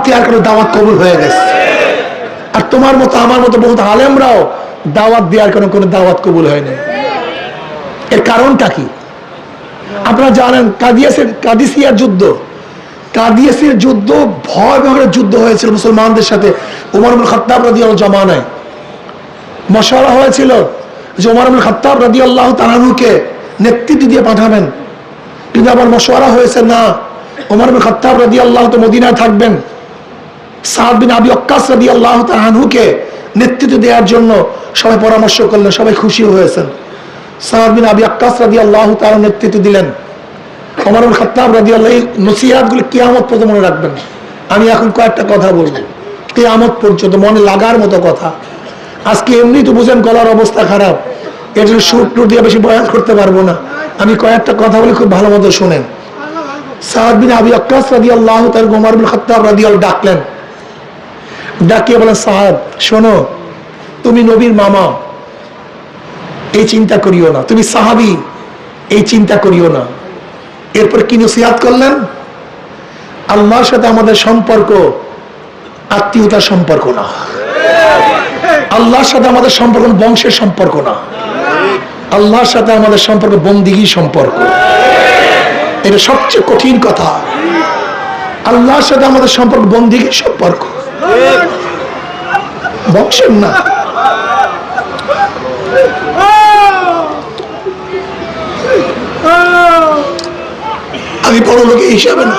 দেওয়ার কারণে দাওয়াত কবুল হয়ে গেছে। আর তোমার মতো আমার মতো বহুত আলেমরাও দাওয়াত দেওয়ার কারণে কোনো দাওয়াত কবুল হয়নি। এর কারণটা কি? আপনারা জানেন কাদিসিয়ার যুদ্ধ, কাদিসিয়ার যুদ্ধ ভয়াবহ যুদ্ধ হয়েছিল মুসলমানদের সাথে ওমর ইবনে খাত্তাব রাদিয়াল্লাহু জামানায়। মশওয়ারা হয়েছিল যে ওমর ইবনে খাত্তাব রাদিয়াল্লাহু তাআলা আনহুকে নেতৃত্ব দিয়ে পাঠাবেন, কিন্তু আবার মশওয়ারা হয়েছে না, ওমর ইবনে খাত্তাব রাদিয়াল্লাহু তো মদিনায় থাকবেন, সাদ বিন আবি ওয়াক্কাস রাদিয়াল্লাহু তাআলা আনহুকে নেতৃত্ব দেওয়ার জন্য সবাই পরামর্শ করলেন, সবাই খুশি হয়েছেন। সাদ বিন আবি ওয়াক্কাস রাদিয়াল্লাহু তাআলা নেতৃত্ব দিলেন। ওমর ইবনে খাত্তাব রাদিয়াল্লাহু নসিহতগুলো কিয়ামত পর্যন্ত মনে রাখবেন। আমি এখন কয়েকটা কথা বলবো কিয়ামত পর্যন্ত মনে লাগার মতো কথা। আজকে এমনি তো বুঝেন গলার অবস্থা খারাপ, এর জন্য সুর টুর দিয়ে বেশি বয়ান করতে পারবো না। আমি কয়েকটা কথা বলে খুব ভালো মতো শোনেন। সাদ বিন আবি ওয়াক্কাস রাদিয়াল্লাহু তাআলা ওমর ইবনে খাত্তাব রাদিয়াল্লাহু ডাকলেন, ডাকিয়ে বলেন, সাহাব শোনো, তুমি নবীর মামা, এই চিন্তা করিও না, তুমি সাহাবী, এই চিন্তা করিও না। এরপর কি নসিহত করলেন? আল্লাহর সাথে আমাদের সম্পর্ক আত্মীয়তার সম্পর্ক না, আল্লাহর সাথে আমাদের সম্পর্ক বংশের সম্পর্ক না, আল্লাহর সাথে আমাদের সম্পর্ক বন্দিগি সম্পর্ক। এটা সবচেয়ে কঠিন কথা। আল্লাহর সাথে আমাদের সম্পর্ক বন্দিগির সম্পর্ক, বংশের না। আমি বড় লোকের হিসাবে না,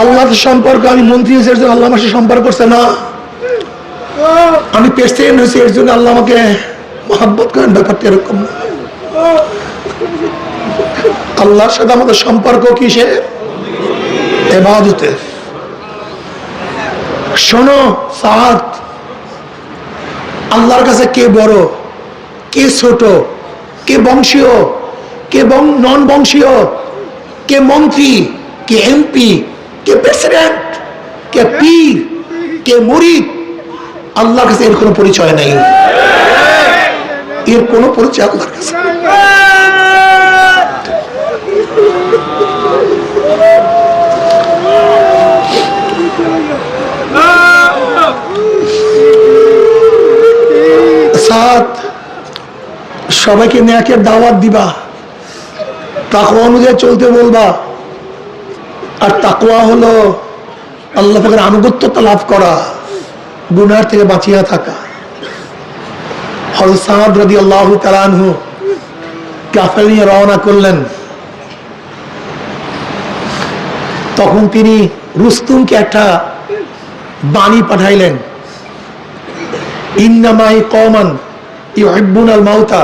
আল্লাহর সম্পর্ক। আমি মন্ত্রী হয়েছে এর জন্য আল্লাহ আমার সাথে সম্পর্ক করছে না, আমি প্রেসিডেন্ট হয়েছি এর জন্য আল্লাহ আমাকে মহব্বত করেন, ব্যাপারটা এরকম না। আল্লাহর সাথে আমাদের সম্পর্ক কিসে? ইবাদতের। শোনো সাদ, আল্লাহর কাছে কে বড়, কে ছোট, কে বংশীয়, কে নন বংশীয়, কে মন্ত্রী, কে এমপি, কে প্রেসিডেন্ট, কে পীর, কে মুরিদ, আল্লাহর কাছে এর কোনো পরিচয় নাই, এর কোনো পরিচয় আল্লাহর কাছে। সবাইকে নেকের দাওয়াত দিবা, তাকওয়া অনুযায়ী চলতে বলবা। আর তাকওয়া হলো আল্লাহ পাকের আনুগত্যতা লাভ করা, গুনাহ থেকে বাঁচিয়া থাকা। হযরত সাদ রাদিয়াল্লাহু তাআলা আনহু কাফের নিয়ে রওনা করলেন। তখন তিনি রুস্তুমকে একটা বাণী পাঠাইলেন, ইন্নামাই কওমান ইউহিব্বুনাল মাউতা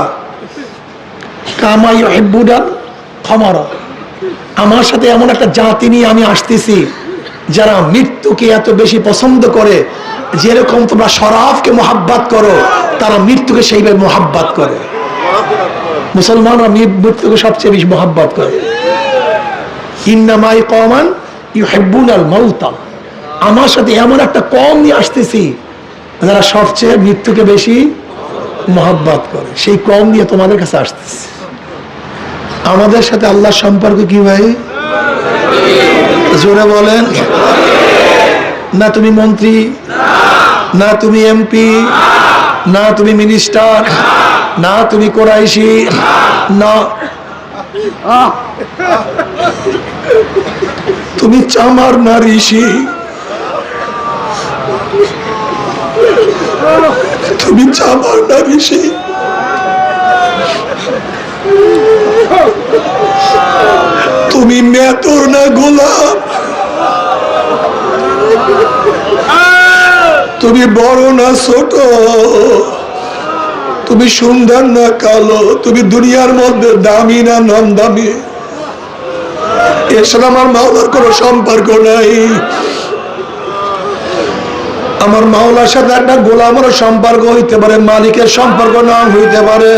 কামা ইউহিব্বুনাল খামারা। আমার সাথে এমন একটা জাতি নিয়ে আমি আসতেছি যারা মৃত্যুকে এত বেশি পছন্দ করে, যেরকম তোমরা শরাফকে মোহাব্বত করো, তারা মৃত্যুকে সেইভাবে মোহাব্বত করে। মুসলমানরা মৃত্যুকে সবচেয়ে বেশি মোহাব্বত করে। ইন্নামাই কওমান ইউহিব্বুনাল মাউতা, আমার সাথে এমন একটা কওম নিয়ে আসতেছি যারা সবচেয়ে মৃত্যুকে বেশি মোহাব্বত করে, সেই কওম নিয়ে তোমাদের কাছে আসতেছে। আমাদের সাথে আল্লাহর সম্পর্ক কি ভাই? জোরে বলেন। না তুমি মন্ত্রী, না তুমি এমপি, না তুমি মিনিস্টার, না তুমি কোরাইশি, না তুমি চামার না ঋষি, তুমি চামার না ঋষি, তুমি মেতর না গোলাপ, তুমি বড় না ছোট, তুমি সুন্দর না কালো, তুমি দুনিয়ার মধ্যে দামি না নন দামি, এর সাথে আমার মাওলার কোনো সম্পর্ক নাই। আমার মাওলার সাথে একটা গোলামের সম্পর্ক হইতে পারে, মালিকের সম্পর্ক না হইতে পারে।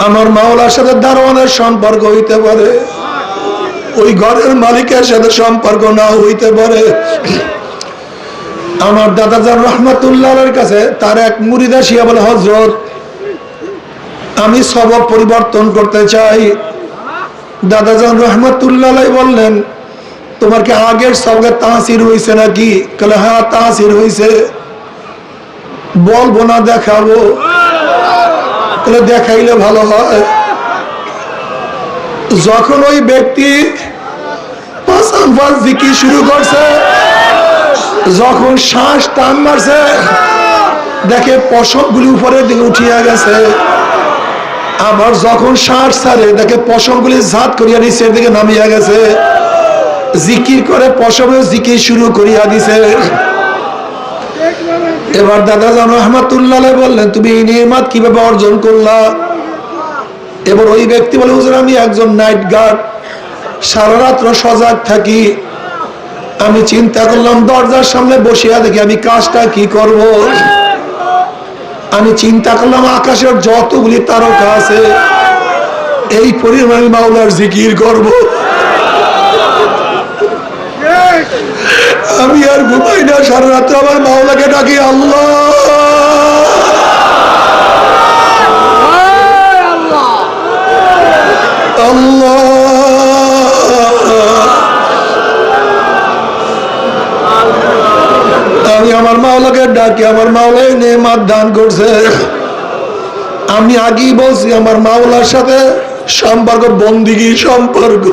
আমার মাওলার সাথে দারোয়ানের সম্পর্ক হইতে পারে, ওই ঘরের মালিকের সাথে সম্পর্ক না হইতে পারে। আমার দাদা জান রহমাতুল্লাহর কাছে তার এক মুরিদ আসিয়া বলে, হযরত আমি সবক পরিবর্তন করতে চাই, দাদাজান রহমতুল্লাহ আলাইহি বললেন, তোমার কি আগের সবকে তাসির হয়েছে নাকি? বলে হ্যাঁ তাসির হয়েছে। বলবো না দেখাবো? তাহলে দেখাইলে ভালো হয়। যখন ওই ব্যক্তি জিকির শুরু করছে, যখন শ্বাস টান মারছে, দেখে পশমগুলি উপরের দিকে উঠিয়া গেছে। আবার যখন শ্বাস ছাড়ে, দেখে পশমগুলি ঝাঁত করিয়া নিচের দিকে নামিয়া গেছে। জিকির করে পশমে জিকির শুরু করিয়া দিছে। এবার দাদাজান রহমাতুল্লাহ আলাইহি বললেন, তুমি এই নিয়ামত কিভাবে অর্জন করলা? এবার ওই ব্যক্তি বলে, হুজুর আমি একজন নাইট গার্ড, সারা রাত্র সজাগ থাকি। আমি চিন্তা করলাম দরজার সামনে বসিয়া দেখি আমি কাজটা কি করব। আমি চিন্তা করলাম আকাশের যতগুলি তারকা আছে এই পরিমাণে মাওলার জিকির করব। আমি আর ঘুমাই না, সারা রাত্র আমার মাওলাকে ডাকি, আল্লাহ আল্লাহ। আমি আমার মাওলাকে ডাকি, আমার মাওলাই নেয়ামত দান করছে। আমি আগেই বলছি আমার মাওলার সাথে সম্পর্ক বন্দিগি সম্পর্ক।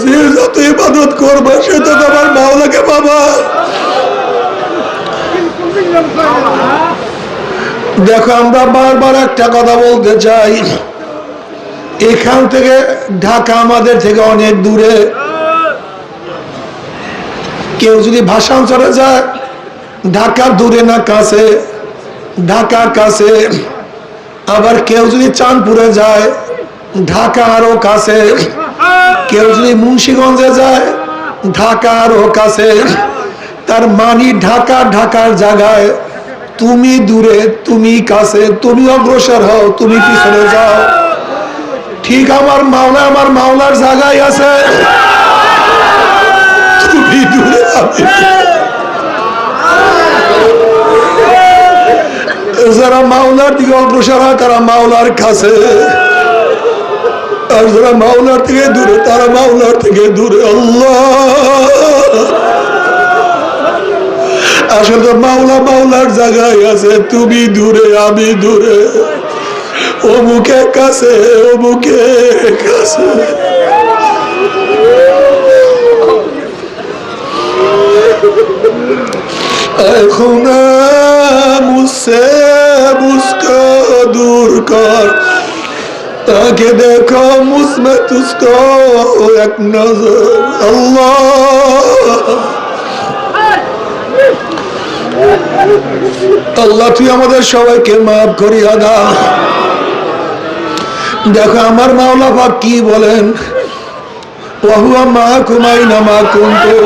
যে যত ইবাদত করবে সে তো আমার মাওলাকে পাবা। দেখো আমরা বারবার একটা কথা বলতে চাই, এখান থেকে ঢাকা আমাদের থেকে অনেক দূরে। কেউ যদি ভাষান্তরে যায়, ঢাকা দূরে না কাছে? ঢাকা কাছে। আবার কেউ যদি চাঁদপুরে যায়, ঢাকা আরো কাছে। কেউ যদি মুন্সিগঞ্জে যায়, ঢাকা আরো কাছে। তার মানে ঢাকা ঢাকার জায়গায়, তুমি দূরে তুমি কাছে, তুমি অগ্রসর হও তুমি পিছনে যাও। ঠিক আমার মাওলা আমার মাওলার জায়গায় আছে, তুমি দূরে। যারা মাওলার দিকে অগ্রসর হয় তারা মাওলার কাছে, আর যারা মাওলার থেকে দূরে তারা মাওলার থেকে দূরে। আল্লাহ আসলে মাওলা মাওলার জায়গায় আছে, তুমি দূরে আমি দূরে। অমুকে কাছে অমুকে কাছে। এখন মুঝসে মুঝকো दूर कर, ताकि देखो मुझमें तुझको एक नजर। अल्लाह আল্লাহ তুই আমাদের সবাইকে মাফ করিয়া দাও। দেখো আমার মাওলা পাক কি বলেন, ওয়াহুয়া মাআকুম আইনামা কুনতুম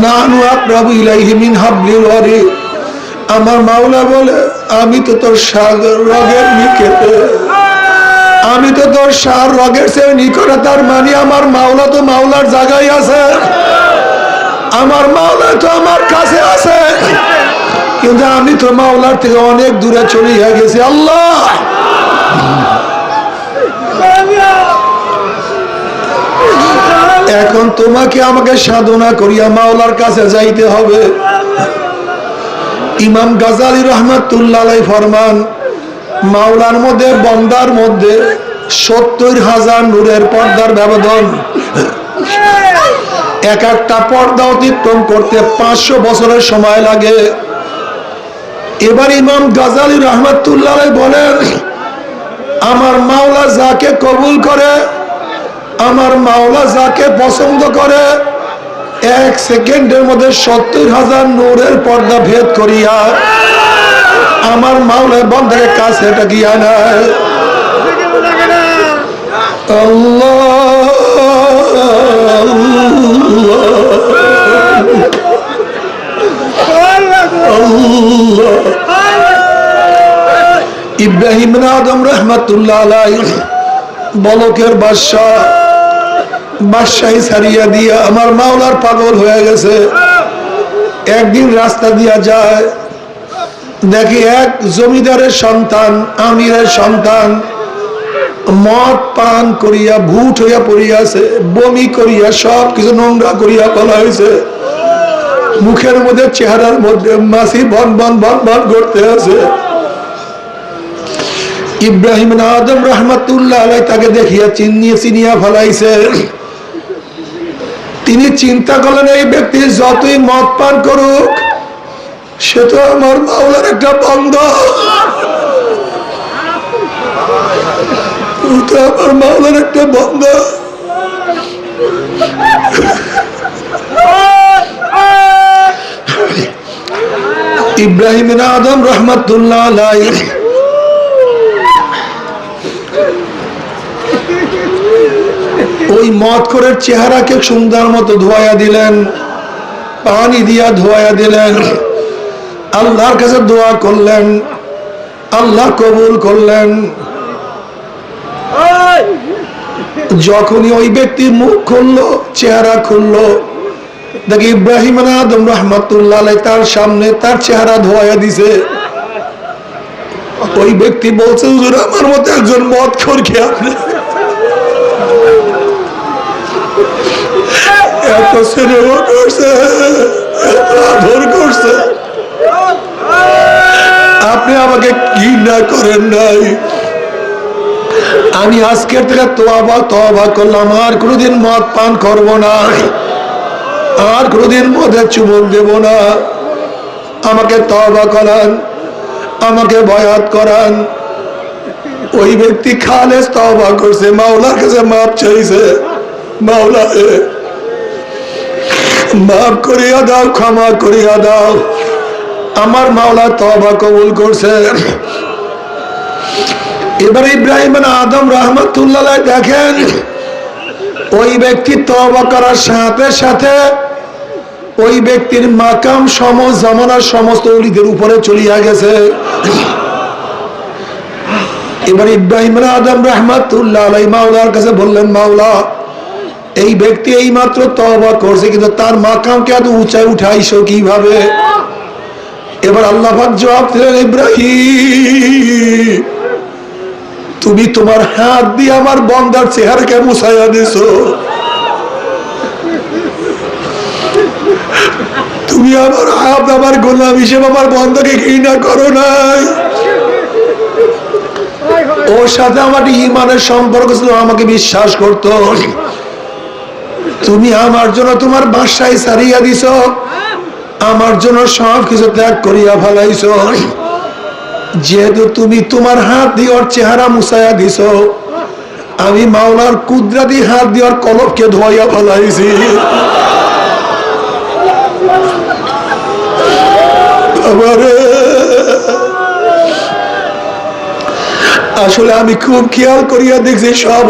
নাহনু আকরাবু ইলাইহি মিন হাবলিল ওয়ারিদ। আমার মাওলা বলে আমি তো তোর সাগর রগের নিকটে, আমি তো তোর সার রগের চেয়ে নিকটে। তার মানে আমার মাওলা তো মাওলার জায়গায় আছে, আমার মাওলা তো আমার কাছে আছে, কিন্তু আমি তো মাওলার থেকে অনেক দূরে চলে গেছি। আল্লাহ এখন তোমাকে আমাকে সাধনা করিয়া মাওলার কাছে যাইতে হবে। ইমাম গাজালি রহমাতুল্লাহ আলাইহি ফরমান, মাওলার মধ্যে বন্দার মধ্যে ৭০,০০০ নূরের পর্দার ব্যবধান। এক একটা পর্দা অতিক্রম করতে ৫০০ বছরের সময় লাগে। এবার ইমাম গাজালি রহমাতুল্লাহ আলাইহি বলেন, আমার মাওলা যাকে কবুল করে, আমার মাওলা যাকে পছন্দ করে, ১ সেকেন্ডের মধ্যে ৭০,০০০ নূরের পর্দা ভেদ করিয়া আমার মাওলা বন্দাকে কাছে এটা গিয়া নেয়। আল্লাহ ইব্রাহিম আদম রহমাতুল্লাহ আলাইহি বলকের বাদশাহী ছাড়িয়া দিয়া আমার মাওলার পাগল হয়ে গেছে। একদিন রাস্তা দিয়া যায়, দেখি এক জমিদারের সন্তান, আমিরের সন্তান মদ পান করিয়া ভূত হইয়া পড়িয়াছে, বমি করিয়া সব কিছু নোংরা করিয়া বলা হয়েছে, মুখের মধ্যে চেহারার মধ্যে মাছি বন বন বন বন করতে আছে। ইব্রাহিম আদম রহমাতুল্লাহ আলাইহি তাকে দেখিয়া চিনিয়া ফলাইছে। তিনি চিন্তা করলেন এই ব্যক্তি যতই মদ পান করুক সে তো আমার মাওলার একটা বান্দা, আমার মাওলার একটা বান্দা। ইব্রাহিম আদম রহমাতুল্লাহ আলাইহি ওই মদখোরের চেহারাকে সুন্দর মতো ধোয়া দিলেন, পানি দিয়া ধোয়া দিলেন, আল্লাহর কাছে দোয়া করলেন, আল্লাহ কবুল করলেন। যখনই ওই ব্যক্তির মুখ খুললো, চেহারা খুললো, দেখি ইব্রাহিম আদম রহমাতুল্লাহ আলাইহি তার সামনে তার চেহারা ধোয়া দিছে। ওই ব্যক্তি বলছে, হুজুর আমার মতো একজন মদখোরকে আপনি এত স্নেহ করছে, এত আদর করছে, আপনি আমাকে ঘৃণা করেন নাই। আমি আজকের থেকে তওবা করলাম, আর কোনোদিন মদ পান করব না, আর কোনোদিন মদে চুমুক দেব না। আমাকে তওবা করান, আমাকে বয়াত করান। ওই ব্যক্তি খালেস তওবা করছে, মাওলার কাছে মাপ চাইছে, মাওলা মাফ করিয়া দাও, ক্ষমা করিয়া দাও। আমার মাওলা তওবা কবুল করছে। এবার ইব্রাহিম আদম রহমাতুল্লাহ আলাইহি দেখেন ওই ব্যক্তি তওবা করার সাথে সাথে ওই ব্যক্তির মাকাম জামানার সমস্ত ওলিদের উপরে চলিয়া গেছে। এবার ইব্রাহিম আদম রহমাতুল্লাহ আলাইহি মাওলার কাছে বললেন, মাওলা এই ব্যক্তি এই মাত্র তওবা করছে, কিন্তু তার মাকামকে এত উঁচায় উঠাইছো কিভাবে? এবার আল্লাহ পাক জবাব দিলেন, ইব্রাহিম তুমি তোমার হাত দিয়ে আমার বান্দার চেহারাকে মুছাইয়া দিছো, তুমি আমার হাত আমার গোলাম হিসেবে আমার বান্দাকে ঘৃণা করো নাই। ওর সাথে আমার ঈমানের সম্পর্ক ছিল, আমাকে বিশ্বাস করতো। তুমি আমার জন্য তোমার বাসায় ছাড়িয়া দিছো, আমার জন্য সব কিছু ত্যাগ করিয়া ফেলাইছো। যেহেতু তুমি তোমার হাত দিয়ে ওর চেহারা মুছাইয়া দিছো, আমি মাওলার কুদরতি হাত দিয়ে ওর কলবকে ধোয়াইয়া ফেলাইছি। আসলে আমি খুব খেয়াল করিয়া দেখছি সব